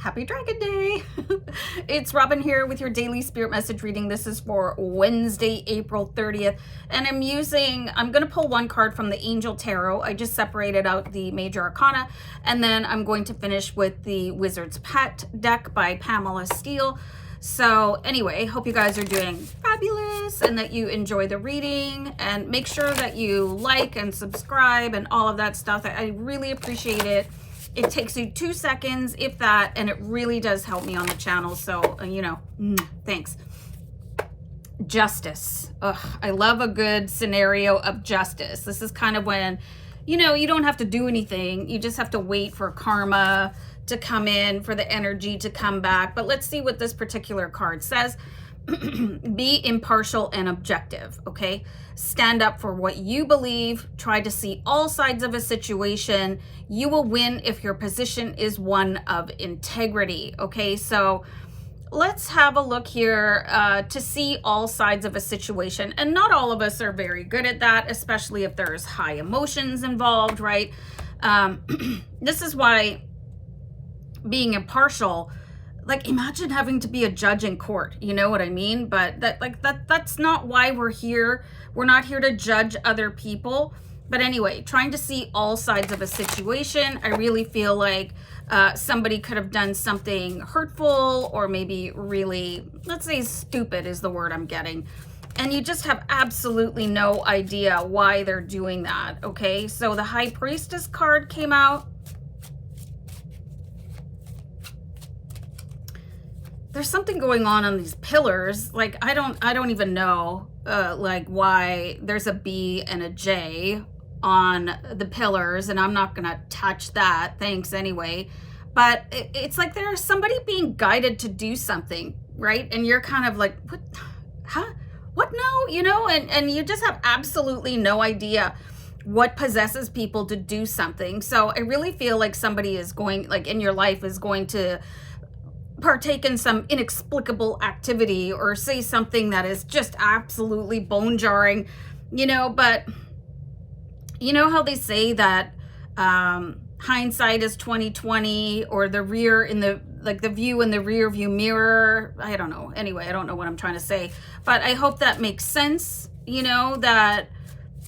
Happy Dragon Day! It's Robin here with your daily spirit message reading. This is for Wednesday, April 30th. And I'm going to pull one card from the Angel Tarot. I just separated out the Major Arcana. And then I'm going to finish with the Wizard's Pet deck by Pamela Steele. So anyway, hope you guys are doing fabulous and that you enjoy the reading. And make sure that you like and subscribe and all of that stuff. I really appreciate it. It takes you 2 seconds, if that, and it really does help me on the channel. So, thanks. Justice. Ugh, I love a good scenario of justice. This is kind of when, you don't have to do anything. You just have to wait for karma to come in, for the energy to come back. But let's see what this particular card says. Be impartial and objective, okay? Stand up for what you believe. Try to see all sides of a situation. You will win if your position is one of integrity, okay? So let's have a look here to see all sides of a situation. And not all of us are very good at that, especially if there's high emotions involved, right? This is why being impartial, like, imagine having to be a judge in court, you know what I mean? But that's not why we're here. We're not here to judge other people. But anyway, trying to see all sides of a situation. I really feel like somebody could have done something hurtful or maybe really, let's say stupid is the word I'm getting. And you just have absolutely no idea why they're doing that, okay? So the High Priestess card came out. There's something going on these pillars. Like, I don't even know like why there's a B and a J on the pillars, and I'm not gonna touch that, thanks anyway. But it's like there's somebody being guided to do something, right? And you're kind of like, what, huh, what now, and you just have absolutely no idea what possesses people to do something. So I really feel like somebody is going, like, in your life is going to partake in some inexplicable activity or say something that is just absolutely bone jarring, but you know how they say that hindsight is 20/20, or the rear in the, like, the view in the rear view mirror. I don't know. Anyway, I don't know what I'm trying to say, but I hope that makes sense, that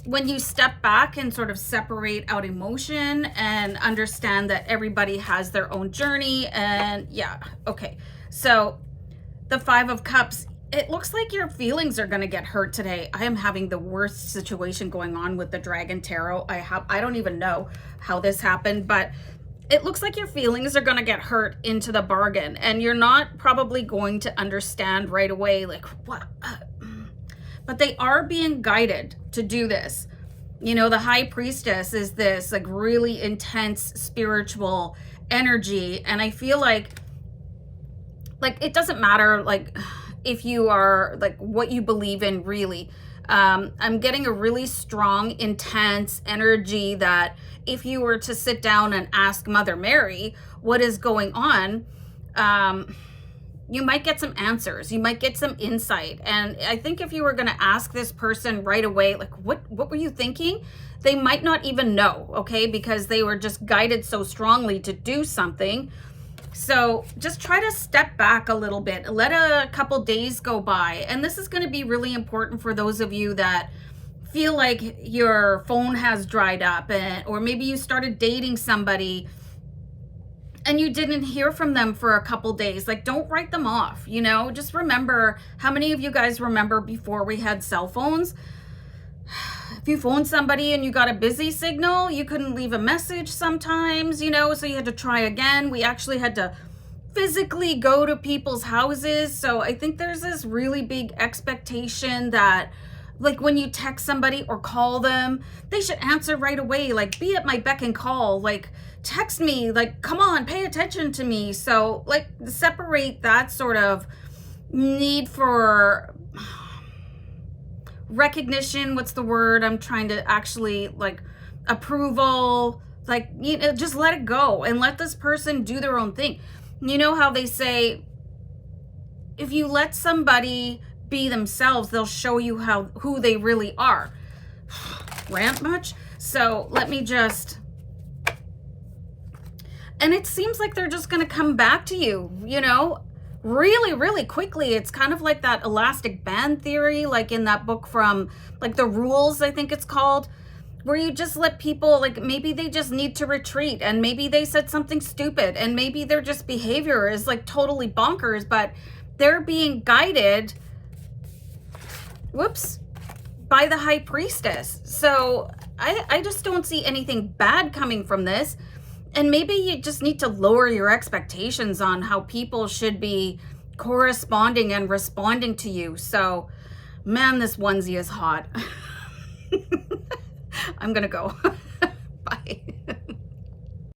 when you step back and sort of separate out emotion and understand that everybody has their own journey. And yeah, okay. So the Five of Cups, it looks like your feelings are going to get hurt today. I am having the worst situation going on with the Dragon Tarot. I don't even know how this happened, but it looks like your feelings are going to get hurt into the bargain, and you're not probably going to understand right away, like, what, but they are being guided to do this. The High Priestess is this, like, really intense spiritual energy. And I feel like it doesn't matter, like, if you are, like, what you believe in, really. I'm getting a really strong, intense energy that if you were to sit down and ask Mother Mary what is going on, you might get some answers. You might get some insight. And I think if you were going to ask this person right away, like, what were you thinking? They might not even know, okay? Because they were just guided so strongly to do something. So just try to step back a little bit. Let a couple days go by. And this is going to be really important for those of you that feel like your phone has dried up, or maybe you started dating somebody and you didn't hear from them for a couple days. Like, don't write them off, just remember, how many of you guys remember before we had cell phones? If you phoned somebody and you got a busy signal, you couldn't leave a message sometimes, so you had to try again. We actually had to physically go to people's houses. So I think there's this really big expectation that, like, when you text somebody or call them, they should answer right away. Like, be at my beck and call. Like, text me. Like, come on, pay attention to me. So, like, separate that sort of need for recognition. What's the word I'm trying to actually, like, approval. Like, just let it go and let this person do their own thing. You know how they say, if you let somebody be themselves, they'll show you who they really are. Rant much? So let me just, And it seems like they're just going to come back to you, really, really quickly. It's kind of like that elastic band theory, like in that book from like The Rules, I think it's called, where you just let people, like, maybe they just need to retreat, and maybe they said something stupid, and maybe their just behavior is like totally bonkers, but they're being guided, by the high priestess. So I just don't see anything bad coming from this. And maybe you just need to lower your expectations on how people should be corresponding and responding to you. So, man, this onesie is hot. I'm gonna go.